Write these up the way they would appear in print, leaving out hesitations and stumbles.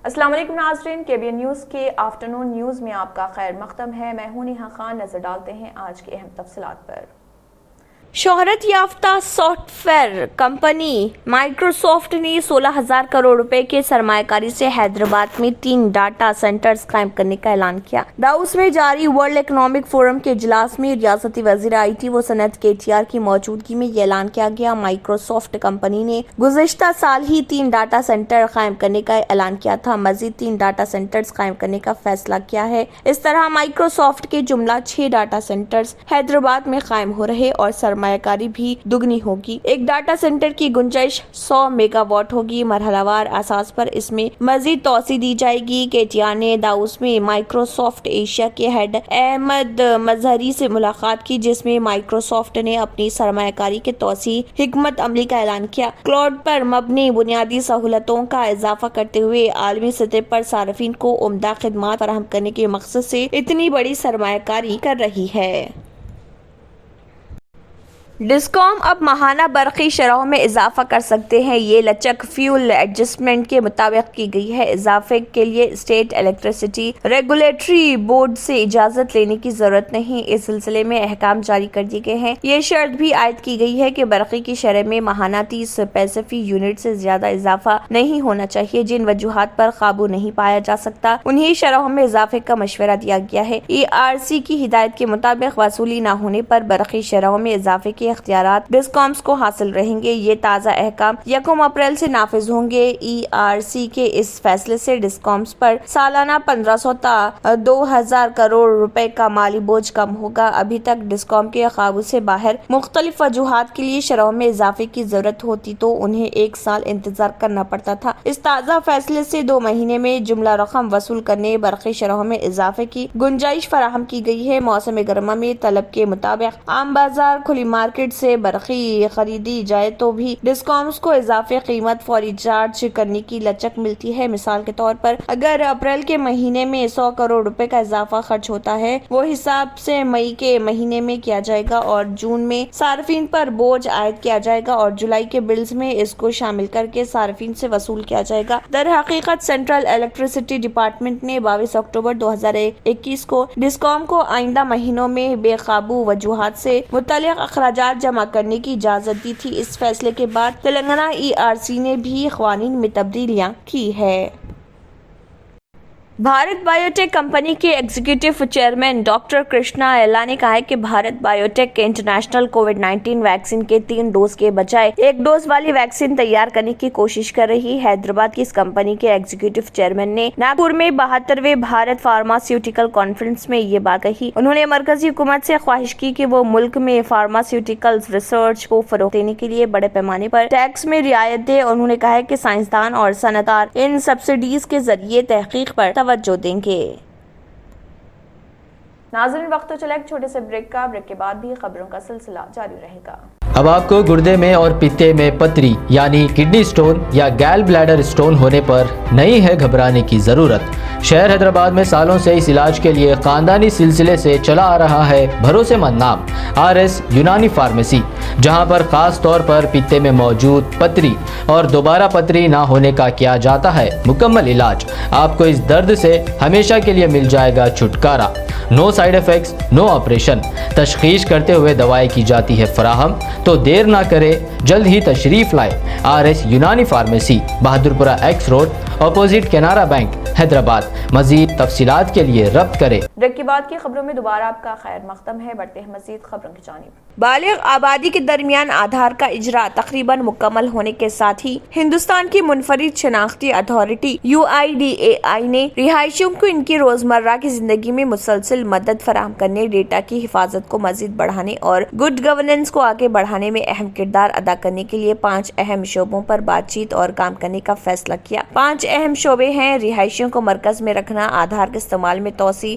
السلام علیکم ناظرین، KBN نیوز کے آفٹرنون نیوز میں آپ کا خیر مقدم ہے۔ میں ہوں نیہا خان۔ نظر ڈالتے ہیں آج کے اہم تفصیلات پر۔ شہرت یافتہ سافٹ ویئر کمپنی مائیکروسافٹ نے 16,000 کروڑ روپے کے سرمایہ کاری سے حیدرآباد میں 3 ڈاٹا سینٹرز قائم کرنے کا اعلان کیا۔ داؤس میں جاری ورلڈ اکنامک فورم کے اجلاس میں ریاستی وزیر IT و صنعت KTR کی موجودگی میں یہ اعلان کیا گیا۔ مائیکروسافٹ کمپنی نے گزشتہ سال ہی 3 ڈاٹا سینٹر قائم کرنے کا اعلان کیا تھا، مزید 3 ڈاٹا سینٹرز قائم کرنے کا فیصلہ کیا ہے۔ اس طرح مائیکروسافٹ کے جملہ 6 ڈاٹا سینٹرز حیدرآباد میں قائم ہو رہے اور سرمایہ کاری بھی دگنی ہوگی۔ ایک ڈاٹا سینٹر کی گنجائش 100 میگا واٹ ہوگی۔ مرحلہ وار اساس پر اس میں مزید توسیع دی جائے گی۔ KTR نے داؤس میں مائیکروسافٹ ایشیا کے ہیڈ احمد مظہری سے ملاقات کی، جس میں مائیکروسافٹ نے اپنی سرمایہ کاری کے توسیع حکمت عملی کا اعلان کیا۔ کلاؤڈ پر مبنی بنیادی سہولتوں کا اضافہ کرتے ہوئے عالمی سطح پر صارفین کو عمدہ خدمات فراہم کرنے کے مقصد سے اتنی بڑی سرمایہ کاری کر رہی ہے۔ ڈسکام اب ماہانہ برقی شرحوں میں اضافہ کر سکتے ہیں۔ یہ لچک فیول ایڈجسٹمنٹ کے مطابق کی گئی ہے۔ اضافے کے لیے اسٹیٹ الیکٹریسٹی ریگولیٹری بورڈ سے اجازت لینے کی ضرورت نہیں۔ اس سلسلے میں احکام جاری کر دیے گئے ہیں۔ یہ شرط بھی عائد کی گئی ہے کہ برقی کی شرح میں ماہانہ 30 فیصدی یونٹ سے زیادہ اضافہ نہیں ہونا چاہیے۔ جن وجوہات پر قابو نہیں پایا جا سکتا انہیں شرحوں میں اضافے کا مشورہ دیا گیا ہے۔ ERC کی ہدایت کے مطابق وصولی نہ ہونے پر برقی شرحوں میں اضافے کے اختیارات ڈسکامز کو حاصل رہیں گے۔ یہ تازہ احکام 1 اپریل سے نافذ ہوں گے۔ ERC کے اس فیصلے سے ڈسکامز پر سالانہ 1500 تا 2000 کروڑ روپے کا مالی بوجھ کم ہوگا۔ ابھی تک ڈسکام کے قابو سے باہر مختلف وجوہات کے لیے شرحوں میں اضافے کی ضرورت ہوتی تو انہیں 1 سال انتظار کرنا پڑتا تھا۔ اس تازہ فیصلے سے 2 مہینے میں جملہ رقم وصول کرنے برقی شرحوں میں اضافے کی گنجائش فراہم کی گئی ہے۔ موسم گرما میں طلب کے مطابق عام بازار کھلی مارکیٹ سے برقی خریدی جائے تو بھی ڈسکامز کو اضافی قیمت فوری چارج کرنے کی لچک ملتی ہے۔ مثال کے طور پر اگر اپریل کے مہینے میں 100 کروڑ روپے کا اضافہ خرچ ہوتا ہے، وہ حساب سے مئی کے مہینے میں کیا جائے گا اور جون میں صارفین پر بوجھ عائد کیا جائے گا اور جولائی کے بلز میں اس کو شامل کر کے صارفین سے وصول کیا جائے گا۔ در حقیقت سینٹرل الیکٹریسٹی ڈپارٹمنٹ نے 22 اکتوبر 2021 کو ڈسکام کو آئندہ مہینوں میں بے قابو وجوہات سے متعلق اخراجات جمع کرنے کی اجازت دی تھی۔ اس فیصلے کے بعد تلنگانہ ERC نے بھی قوانین میں تبدیلیاں کی ہے۔ بھارت بائیو ٹیک کمپنی کے ایگزیکٹو چیئرمین ڈاکٹر کرشنا ایلا نے کہا ہے کہ بھارت بائیو ٹیک انٹرنیشنل کووڈ-19 ویکسین کے 3 ڈوز کے بجائے 1 ڈوز والی ویکسین تیار کرنے کی کوشش کر رہی ہے۔ حیدرآباد کی اس کمپنی کے ایگزیکٹو چیئرمین نے ناگپور میں 72ویں بھارت فارماسیوٹیکل کانفرنس میں یہ بات کہی۔ انہوں نے مرکزی حکومت سے خواہش کی کہ وہ ملک میں فارماسیوٹیکل ریسرچ کو فروغ دینے کے لیے بڑے پیمانے پر ٹیکس میں رعایت دے۔ انہوں نے کہا کہ سائنسدان اور صنعت کار ان سبسڈیز کے ذریعے تحقیق پر توجہ دیں گے۔ ناظرین، وقت تو چلا ایک چھوٹے سے بریک کا۔ بریک کے بعد بھی خبروں کا سلسلہ جاری رہے گا۔ اب آپ کو گردے میں اور پتے میں پتری یعنی کڈنی سٹون یا گیل بلیڈر سٹون ہونے پر نہیں ہے گھبرانے کی ضرورت۔ شہر حیدرآباد میں سالوں سے اس علاج کے لیے خاندانی سلسلے سے چلا آ رہا ہے بھروسے مند نام RS یونانی فارمیسی، جہاں پر خاص طور پر پتے میں موجود پتری اور دوبارہ پتری نہ ہونے کا کیا جاتا ہے مکمل علاج۔ آپ کو اس درد سے ہمیشہ کے لیے مل جائے گا چھٹکارا۔ نو سائیڈ ایفیکٹس، نو آپریشن، تشخیص کرتے ہوئے دوائیں کی جاتی ہے فراہم۔ تو دیر نہ کرے، جلد ہی تشریف لائے۔ RS یونانی pharmacy, Bahadurpura X road, opposite Canara bank, Hyderabad. مزید تفصیلات کے لیے ربط کریں۔ بریک کے بعد کی خبروں میں دوبارہ آپ کا خیر مقدم ہے۔ بڑھتے ہیں مزید خبروں کی جانب۔ بالغ آبادی کے درمیان آدھار کا اجرا تقریباً مکمل ہونے کے ساتھ ہی ہندوستان کی منفرد شناختی اتھارٹی UIDAI نے رہائشیوں کو ان کی روزمرہ کی زندگی میں مسلسل مدد فراہم کرنے، ڈیٹا کی حفاظت کو مزید بڑھانے اور گڈ گورننس کو آگے بڑھانے میں اہم کردار ادا کرنے کے لیے 5 اہم شعبوں پر بات چیت اور کام کرنے کا فیصلہ کیا۔ 5 اہم شعبے ہیں: رہائشیوں کو مرکز میں رکھنا، آدھار کے استعمال میں توسیع،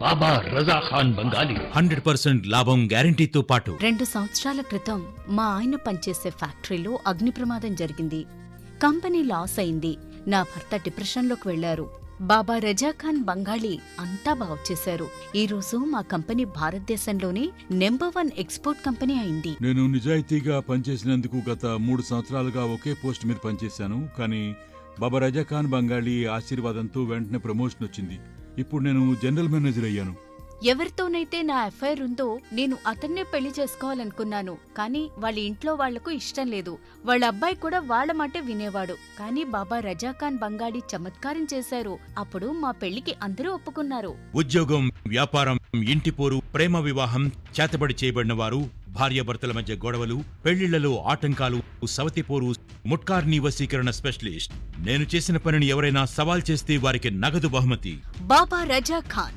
బాబా రజా ఖాన్ బంగాలి 100% లాభం గ్యారెంటీతో పాటు 2 సంవత్సరాల క్రితం మా ఆయన పనిచేసే ఫ్యాక్టరీలో అగ్ని ప్రమాదం జరిగింది. కంపెనీ లాస్ అయింది. నా భర్త డిప్రెషన్లోకి వెళ్లారు. బాబా రజా ఖాన్ బంగాళీ అంతా బాగు చేశారు. ఈ రోజు మా కంపెనీ భారతదేశంలోనే నెంబర్ 1 ఎక్స్పోర్ట్ కంపెనీ అయింది. నేను నిజాయితీగా పనిచేసినందుకు గత 3 సంవత్సరాలుగా ఒకే పోస్ట్ మీద పనిచేశాను. కానీ బాబా రజా ఖాన్ బంగాళీ ఆశీర్వాదంతో వెంటనే ప్రమోషన్ వచ్చింది. ఇప్పుడు నేను జనరల్ మేనేజర్ అయ్యాను. ఎవరితోనైతే నా అఫైర్ ఉందో నేను అతన్నే పెళ్లి చేసుకోవాలనుకున్నాను. కానీ వాళ్ళ ఇంట్లో వాళ్లకు ఇష్టం లేదు. వాళ్ళ అబ్బాయి కూడా వాళ్ళ మాటే వినేవాడు. కానీ బాబా రజా ఖాన్ బంగాళీ చమత్కారం చేశారు. అప్పుడు మా పెళ్లికి అందరూ ఒప్పుకున్నారు. ఉద్యోగం, వ్యాపారం, ఇంటి పోరు, ప్రేమ వివాహం, చేతబడి చేయబడిన వారు, భార్యాభర్తల మధ్య గొడవలు, పెళ్లిళ్లలో ఆటంకాలు, సవతిపోరు, ముట్కార్నీ వశీకరణ స్పెషలిస్ట్. నేను చేసిన పనిని ఎవరైనా సవాల్ చేస్తే వారికి నగదు బహుమతి. బాబా రజా ఖాన్,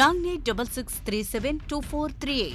9866372438।